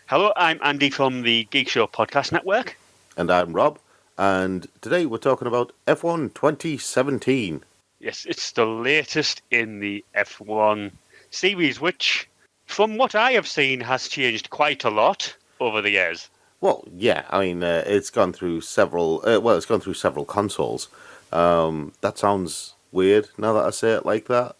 Hello, I'm Andy from the Geek Show Podcast Network. And I'm Rob, and today we're talking about F1 2017. Yes, it's the latest in the F1 series, which, from what I have seen, has changed quite a lot over the years. Well, yeah, I mean, it's gone through several. It's gone through several consoles. That sounds weird now that I say it like that.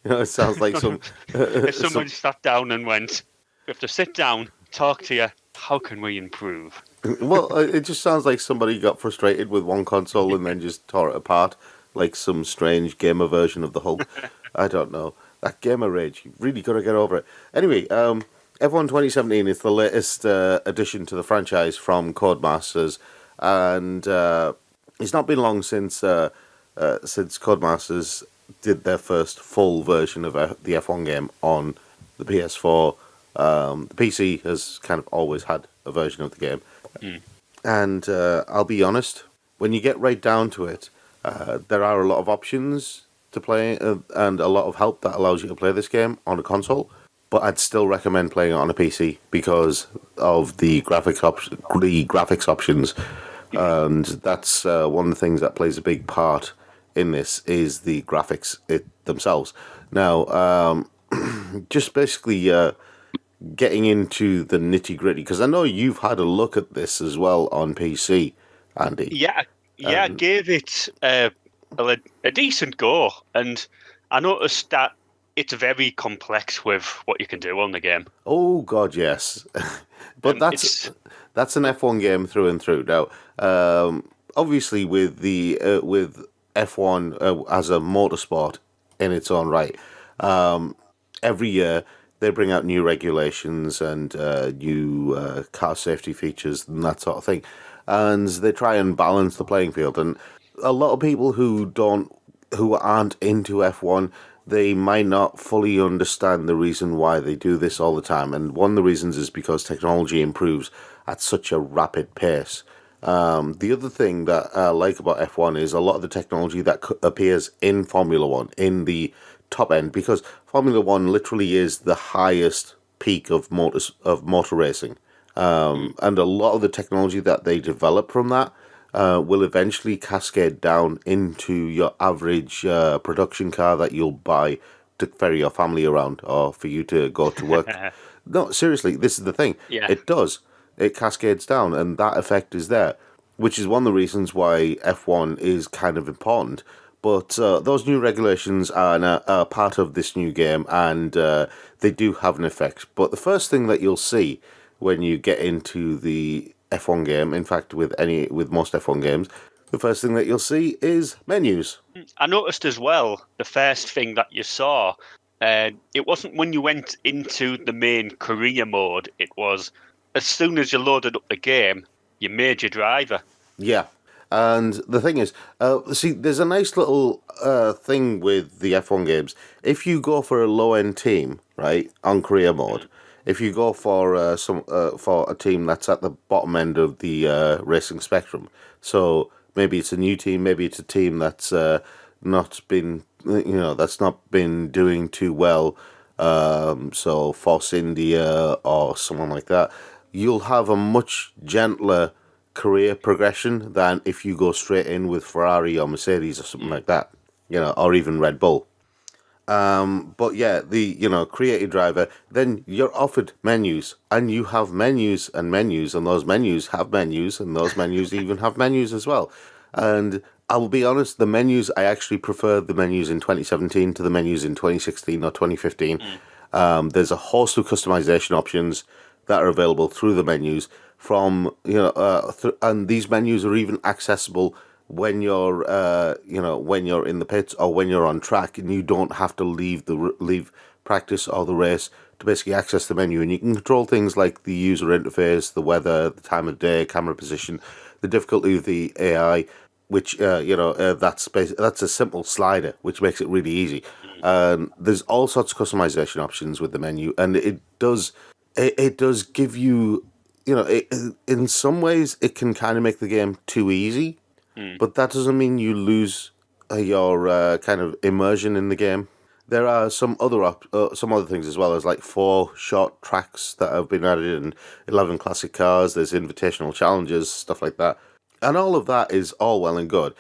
It sounds like some. If someone sat down and went, "We have to sit down, talk to you. How can we improve?" Well, it just sounds like somebody got frustrated with one console and then just tore it apart, like some strange gamer version of the Hulk. I don't know. That gamer rage, you've really got to get over it. Anyway, F1 2017 is the latest addition to the franchise from Codemasters, and it's not been long since Codemasters did their first full version of the F1 game on the PS4. The PC has kind of always had a version of the game. And I'll be honest, when you get right down to it, there are a lot of options to play and a lot of help that allows you to play this game on a console. But I'd still recommend playing it on a PC because of the graphics options. And that's one of the things that plays a big part in this is the graphics themselves. Now, just basically getting into the nitty-gritty, because I know you've had a look at this as well on PC, Andy. Yeah, I gave it a decent go, and I noticed that it's very complex with what you can do on the game. Oh God, yes. But that's an F1 game through and through. Now, obviously, with F1 as a motorsport in its own right, every year they bring out new regulations and new car safety features and that sort of thing, and they try and balance the playing field. And a lot of people who aren't into F1, they might not fully understand the reason why they do this all the time. And one of the reasons is because technology improves at such a rapid pace. The other thing that I like about F1 is a lot of the technology that appears in Formula One, in the top end, because Formula One literally is the highest peak of motor racing. And a lot of the technology that they develop from that will eventually cascade down into your average production car that you'll buy to ferry your family around or for you to go to work. No, seriously, this is the thing. Yeah. It does. It cascades down, and that effect is there, which is one of the reasons why F1 is kind of important. But those new regulations are part of this new game, and they do have an effect. But the first thing that you'll see when you get into the F1 game, in fact, with most F1 games, the first thing that you'll see is menus. I noticed as well, the first thing that you saw, it wasn't when you went into the main career mode. It was as soon as you loaded up the game, you made your driver. Yeah. And the thing is, see, there's a nice little thing with the F1 games. If you go for a low-end team, right, on career mode, if you go for for a team that's at the bottom end of the racing spectrum, so maybe it's a new team, maybe it's a team that's not been doing too well, so Force India or someone like that, you'll have a much gentler career progression than if you go straight in with Ferrari or Mercedes or something like that, or even Red Bull. But yeah, the create a driver, then you're offered menus, and you have menus, and those menus have menus, and those menus even have menus as well. And I'll be honest, the menus, I actually prefer the menus in 2017 to the menus in 2016 or 2015. There's a host of customization options that are available through the menus and these menus are even accessible when you're in the pits or when you're on track, and you don't have to leave practice or the race to basically access the menu. And you can control things like the user interface, the weather, the time of day, camera position, the difficulty of the AI, which that's a simple slider, which makes it really easy. There's all sorts of customization options with the menu, and it does give you, in some ways it can kind of make the game too easy, but that doesn't mean you lose your kind of immersion in the game. There are some other things as well. There's like 4 short tracks that have been added, and 11 classic cars. There's invitational challenges, stuff like that, and all of that is all well and good.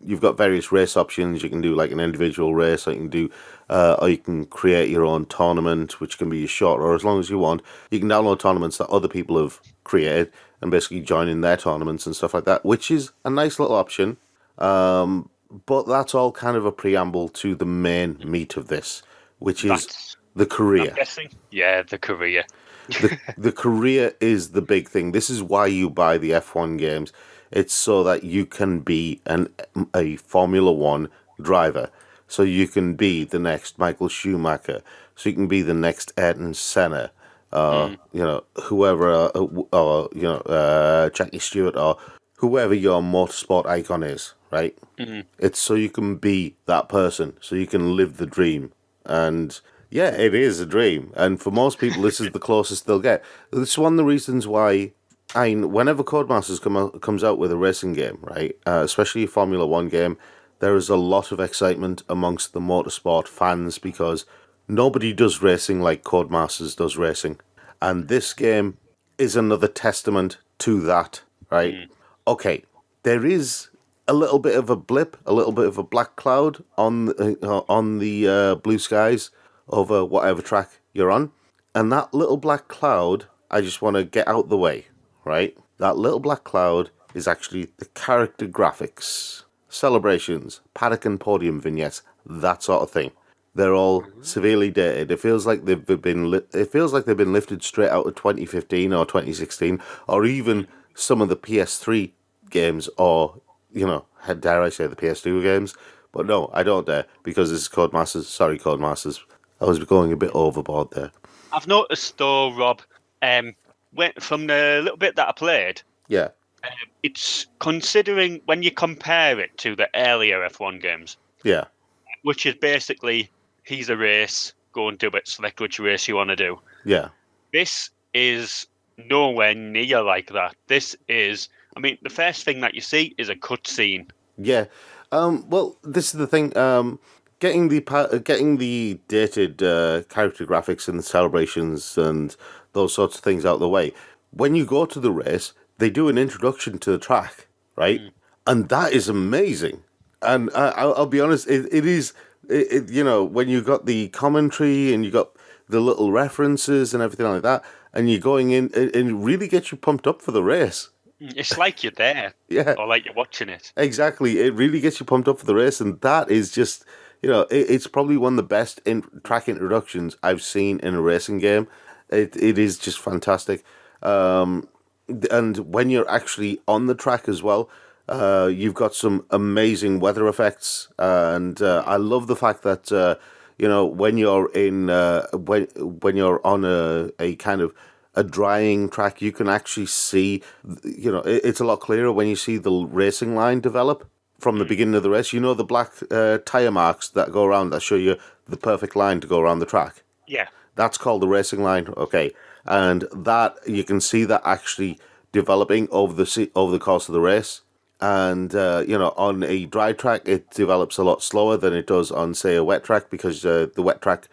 You've got various race options. You can do like an individual race, or you can create your own tournament, which can be as short or as long as you want. You can download tournaments that other people have created and basically join in their tournaments and stuff like that, which is a nice little option. But that's all kind of a preamble to the main meat of this, which is That's, the I'm career. guessing. Yeah, the career. The career is the big thing. This is why you buy the F1 games. It's so that you can be a Formula One driver. So you can be the next Michael Schumacher. So you can be the next Ayrton Senna. Mm, Whoever, Jackie Stewart, or whoever your motorsport icon is, right? mm. It's so you can be that person, so you can live the dream. And yeah, it is a dream. And for most people, this is the closest they'll get. This is one of the reasons why, whenever Codemasters comes out with a racing game, right, especially a Formula One game, there is a lot of excitement amongst the motorsport fans because nobody does racing like Codemasters does racing. And this game is another testament to that, right? Mm. Okay, there is a little bit of a blip, a little bit of a black cloud on the blue skies over whatever track you're on, and that little black cloud, I just want to get out the way, right? That little black cloud is actually the character graphics, celebrations, paddock and podium vignettes, that sort of thing. They're all severely dated. It feels like they've been lifted straight out of 2015 or 2016, or even some of the PS3 games, or dare I say the PS2 games? But no, I don't dare because this is Codemasters. Sorry, Codemasters. I was going a bit overboard there. I've noticed though, Rob, from the little bit that I played, Yeah, it's considering when you compare it to the earlier F1 games, yeah, which is basically here's a race, go and do it, select which race you want to do. yeah, This is nowhere near like that. I mean, the first thing that you see is a cutscene. yeah. Well, this is the thing. Getting the dated character graphics and the celebrations and those sorts of things out of the way. When you go to the race, they do an introduction to the track, right? Mm. And that is amazing. And I'll be honest, it is. When you got the commentary and you got the little references and everything like that, and you're going in, it really gets you pumped up for the race. It's like you're there, Yeah, or like you're watching it. exactly. It really gets you pumped up for the race, and that is just, it's probably one of the best track introductions I've seen in a racing game. It is just fantastic. And when you're actually on the track as well, you've got some amazing weather effects, and I love the fact that when you're when you're on a kind of a drying track, you can actually see, it's a lot clearer when you see the racing line develop from the Mm. beginning of the race. You know the black tire marks that go around that show you the perfect line to go around the track. Yeah. That's called the racing line, okay, and that you can see that actually developing over the course of the race. And on a dry track, it develops a lot slower than it does on, say, a wet track because the wet track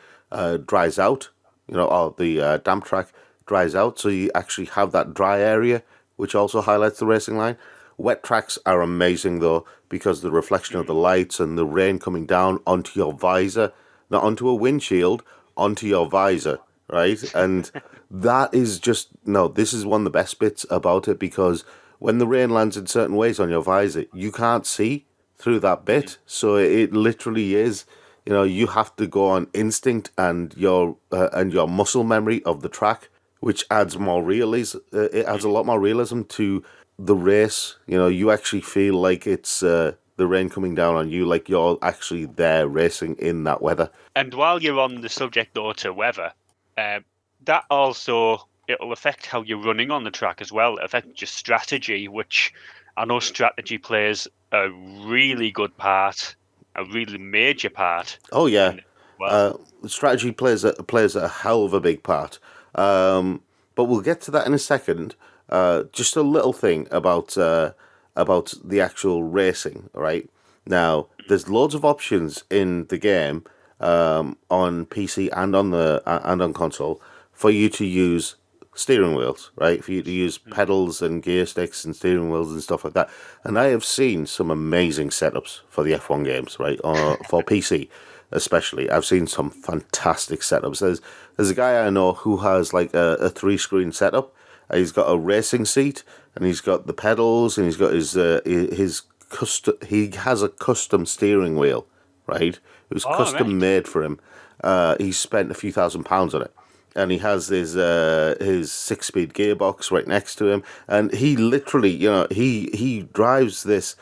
dries out, or the damp track dries out. So you actually have that dry area, which also highlights the racing line. Wet tracks are amazing though because the reflection of the lights and the rain coming down onto your visor, not onto a windshield, onto your visor, right? And that is just no. This is one of the best bits about it because when the rain lands in certain ways on your visor, you can't see through that bit. So it literally is. You have to go on instinct and your muscle memory of the track, which adds more realism. It adds a lot more realism to the race. You actually feel like it's the rain coming down on you, like you're actually there racing in that weather. And while you're on the subject though to weather, that also it'll affect how you're running on the track as well. It affects your strategy, which I know strategy plays a really good part, a really major part. Oh yeah, In it as well. strategy plays a hell of a big part. But we'll get to that in a second. Just a little thing about the actual racing, right? Now, there's loads of options in the game on PC and on console for you to use steering wheels, right? For you to use pedals and gear sticks and steering wheels and stuff like that. And I have seen some amazing setups for the F1 games, right? For PC, especially. I've seen some fantastic setups. There's a guy I know who has like a 3-screen setup. He's got a racing seat, and he's got the pedals, and he's got his custom. He has a custom steering wheel, right? It was custom made for him. He spent a few £1,000s on it, and he has his 6-speed gearbox right next to him, and he literally, he drives this.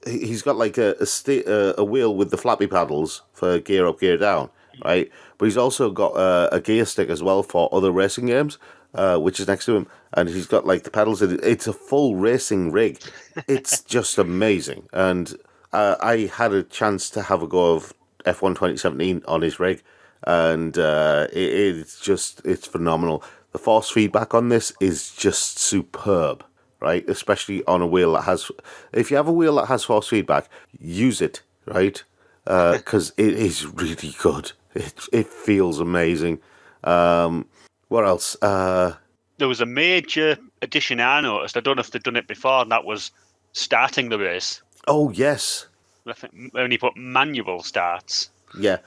He's got like a wheel with the flappy paddles for gear up, gear down, right? But he's also got a gear stick as well for other racing games, which is next to him, and he's got like the pedals. It's a full racing rig. It's just amazing, and I had a chance to have a go of F1 2017 on his rig, and it's phenomenal. The force feedback on this is just superb, right? Especially on a wheel that has. If you have a wheel that has force feedback, use it, right? Because it is really good. It feels amazing. What else? There was a major addition I noticed. I don't know if they've done it before, and that was starting the race. Oh, yes. I think when you put manual starts. Yeah.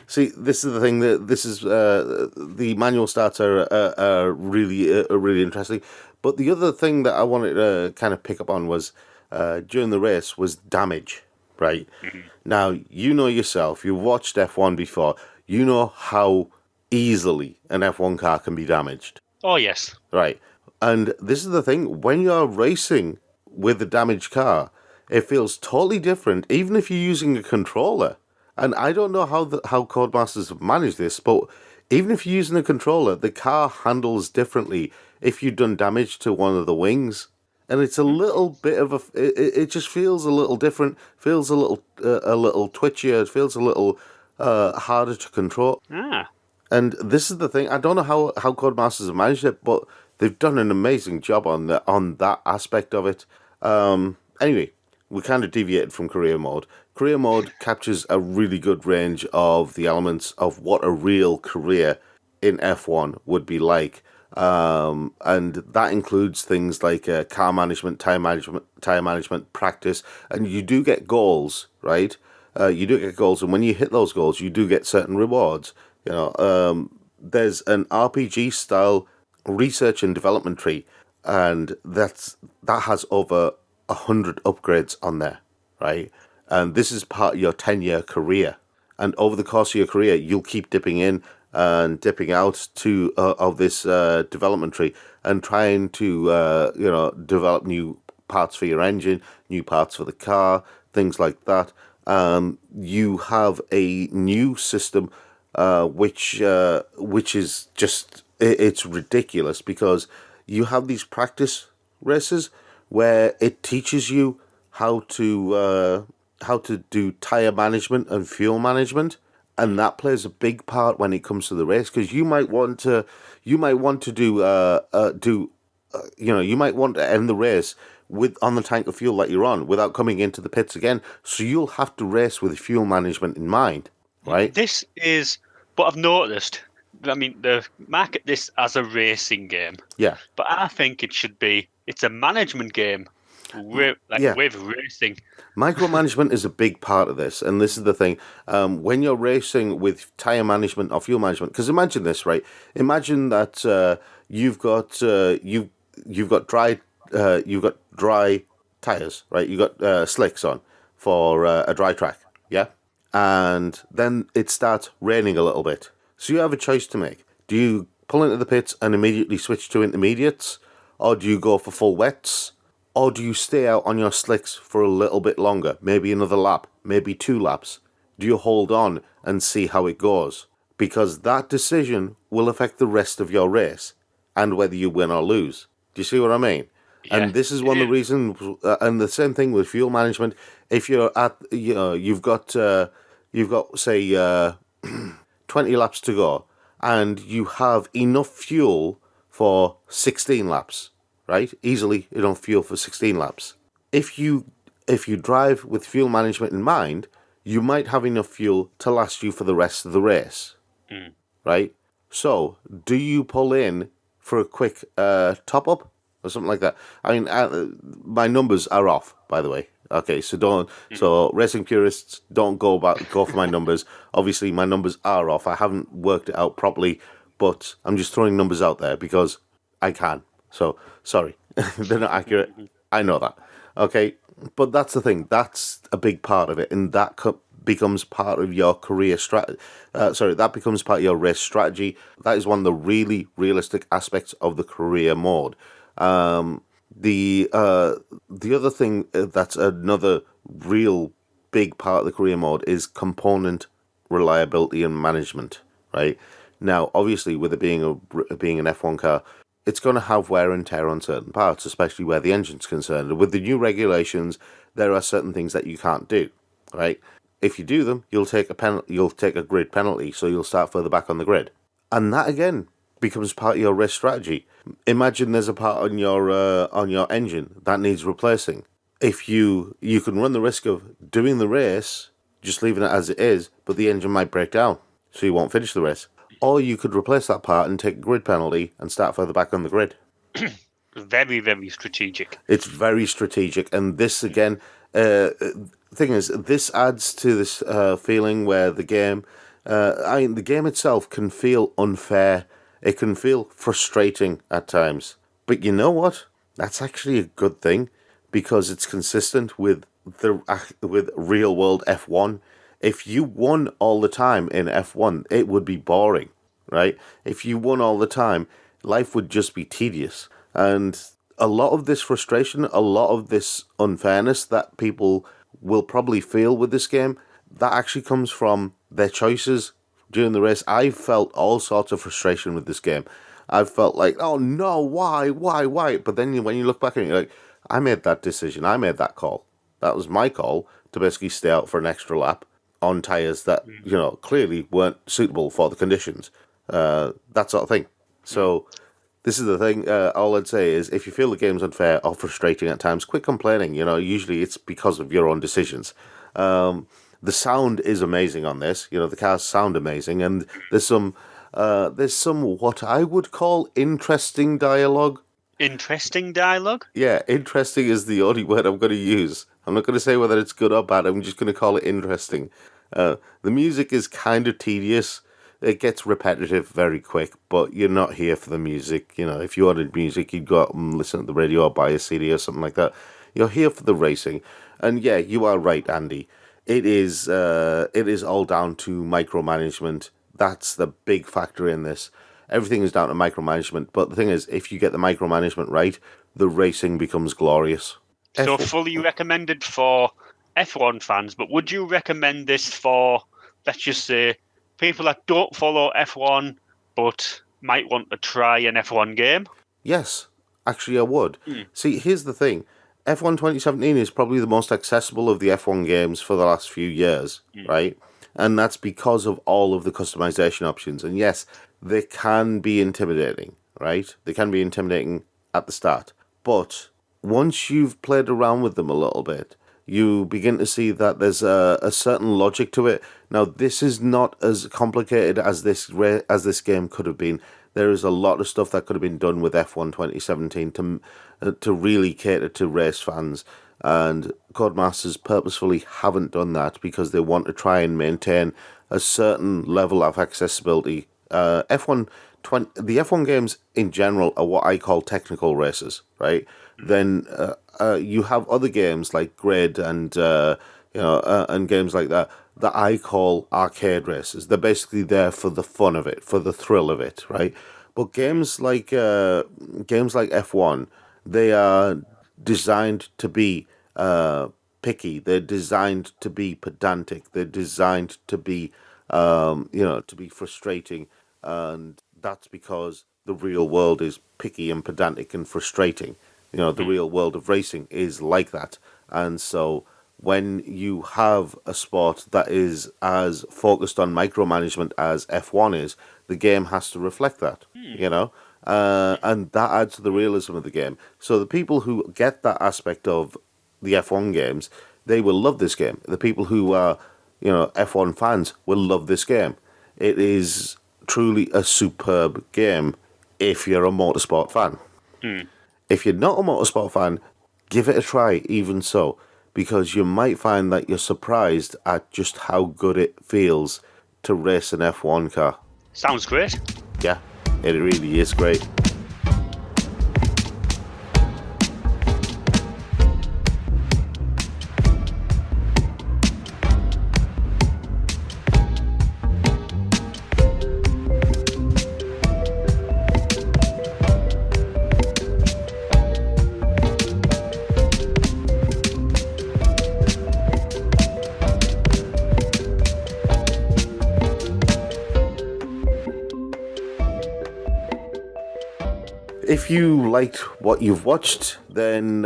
See, this is the thing. This is the manual starts are really interesting. But the other thing that I wanted to kind of pick up on was during the race was damage, right? Mm-hmm. Now, you know yourself, you've watched F1 before, you know how easily an F1 car can be damaged. Oh, yes. Right. And this is the thing, when you're racing with a damaged car, it feels totally different, even if you're using a controller. And I don't know how Codemasters have managed this, but even if you're using a controller, the car handles differently if you've done damage to one of the wings. And it's a little bit of it just feels a little different, feels a little twitchier, it feels a little harder to control. Ah. And this is the thing, I don't know how Codemasters have managed it, but they've done an amazing job on that aspect of it. Anyway, we kind of deviated from career mode. Career mode captures a really good range of the elements of what a real career in F1 would be like. And that includes things like car management, tire management, practice, and you do get goals, right? You do get goals, and when you hit those goals, you do get certain rewards. There's an RPG style research and development tree, and that has over 100 upgrades on there, right? And this is part of your 10-year career. And over the course of your career, you'll keep dipping in and dipping out of this development tree and trying to develop new parts for your engine, new parts for the car, things like that. You have a new system which is just it's ridiculous, because you have these practice races where it teaches you how to do tire management and fuel management, and that plays a big part when it comes to the race, because you might want to you might want to end the race on the tank of fuel that you're on without coming into the pits again, so you'll have to race with fuel management in mind, right? This is what I've noticed. I mean, they market this as a racing game. Yeah. But I think it's a management game with racing. Micromanagement is a big part of this, and this is the thing. When you're racing with tire management or fuel management, because imagine this, right? Imagine that you've got dry tires, right? You've got slicks on for a dry track, yeah? And then it starts raining a little bit. So you have a choice to make. Do you pull into the pits and immediately switch to intermediates? Or do you go for full wets? Or do you stay out on your slicks for a little bit longer? Maybe another lap, maybe 2 laps. Do you hold on and see how it goes? Because that decision will affect the rest of your race and whether you win or lose. Do you see what I mean? Yeah. And this is one of the reasons, and the same thing with fuel management. If you're at, you've got say 20 laps to go, and you have enough fuel for 16 laps, right? Easily enough fuel for 16 laps. If you if you drive with fuel management in mind, you might have enough fuel to last you for the rest of the race, right? So, do you pull in for a quick top up or something like that? I mean, my numbers are off, by the way. Okay, so don't. So racing purists, don't go for my numbers. Obviously, my numbers are off. I haven't worked it out properly, but I'm just throwing numbers out there because I can. So sorry, they're not accurate. I know that. Okay, but that's the thing. That's a big part of it, and that becomes part of your career strategy. That becomes part of your race strategy. That is one of the really realistic aspects of the career mode. The other thing that's another real big part of the career mode is component reliability and management. Right now, obviously, with it being an F1 car, it's going to have wear and tear on certain parts, especially where the engine's concerned. And with the new regulations, there are certain things that you can't do. Right, if you do them, you'll take a grid penalty, so you'll start further back on the grid, and that again becomes part of your race strategy. Imagine there's a part on your engine that needs replacing. If you can run the risk of doing the race, just leaving it as it is, but the engine might break down, so you won't finish the race. Or you could replace that part and take a grid penalty and start further back on the grid. Very, very strategic. It's very strategic, and this again, thing is, this adds to this feeling where the game, the game itself can feel unfair. It can feel frustrating at times. But you know what? That's actually a good thing because it's consistent with real world F1. If you won all the time in F1, it would be boring, right? If you won all the time, life would just be tedious. And a lot of this frustration, a lot of this unfairness that people will probably feel with this game, that actually comes from their choices during the race. I've felt all sorts of frustration with this game. I've felt like, oh no, why? But then when you look back at it, you're like, I made that decision. I made that call. That was my call to basically stay out for an extra lap on tyres that, clearly weren't suitable for the conditions. That sort of thing. So this is the thing. All I'd say is if you feel the game's unfair or frustrating at times, quit complaining. Usually it's because of your own decisions. The sound is amazing on this. The cars sound amazing, and there's some what I would call interesting dialogue. Interesting dialogue? Yeah, interesting is the only word I'm going to use. I'm not going to say whether it's good or bad. I'm just going to call it interesting. The music is kind of tedious. It gets repetitive very quick, but you're not here for the music. If you wanted music, you'd go out and listen to the radio or buy a CD or something like that. You're here for the racing. And yeah, you are right, Andy. It is all down to micromanagement. That's the big factor in this. Everything is down to micromanagement. But the thing is, if you get the micromanagement right, the racing becomes glorious. So fully recommended for F1 fans, but would you recommend this for, let's just say, people that don't follow F1 but might want to try an F1 game? Yes, actually I would. See, here's the thing. F1 2017 is probably the most accessible of the F1 games for the last few years, right? And that's because of all of the customization options. And yes, they can be intimidating, right? They can be intimidating at the start. But once you've played around with them a little bit, you begin to see that there's a certain logic to it. Now, this is not as complicated as this game could have been. There is a lot of stuff that could have been done with F1 2017 to really cater to race fans, and Codemasters purposefully haven't done that because they want to try and maintain a certain level of accessibility. The F1 games in general are what I call technical races, right? Then you have other games like Grid and and games like that I call arcade races. They're basically there for the fun of it, for the thrill of it, right? But games like F1, they are designed to be picky. They're designed to be pedantic. They're designed to be to be frustrating, and that's because the real world is picky and pedantic and frustrating. The real world of racing is like that, and so when you have a sport that is as focused on micromanagement as F1 is, the game has to reflect that, and that adds to the realism of the game. So the people who get that aspect of the F1 games, they will love this game. The people who are, F1 fans will love this game. It is truly a superb game if you're a motorsport fan. If you're not a motorsport fan, give it a try even so, because you might find that you're surprised at just how good it feels to race an F1 car. Sounds great. Yeah, it really is great. If you liked what you've watched, then,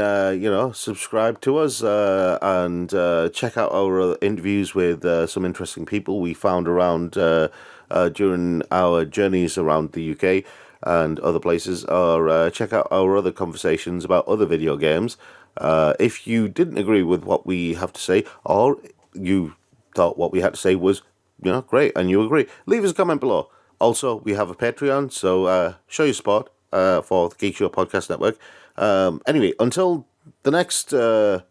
subscribe to us and check out our other interviews with some interesting people we found around during our journeys around the UK and other places, or check out our other conversations about other video games. If you didn't agree with what we have to say, or you thought what we had to say was, great, and you agree, leave us a comment below. Also, we have a Patreon, so show your support for the Geek Show Podcast Network. Anyway, until the next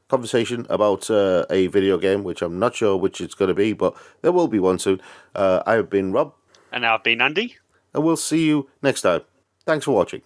conversation about a video game, which I'm not sure which it's going to be, but there will be one soon. I've been Rob. And I've been Andy. And we'll see you next time. Thanks for watching.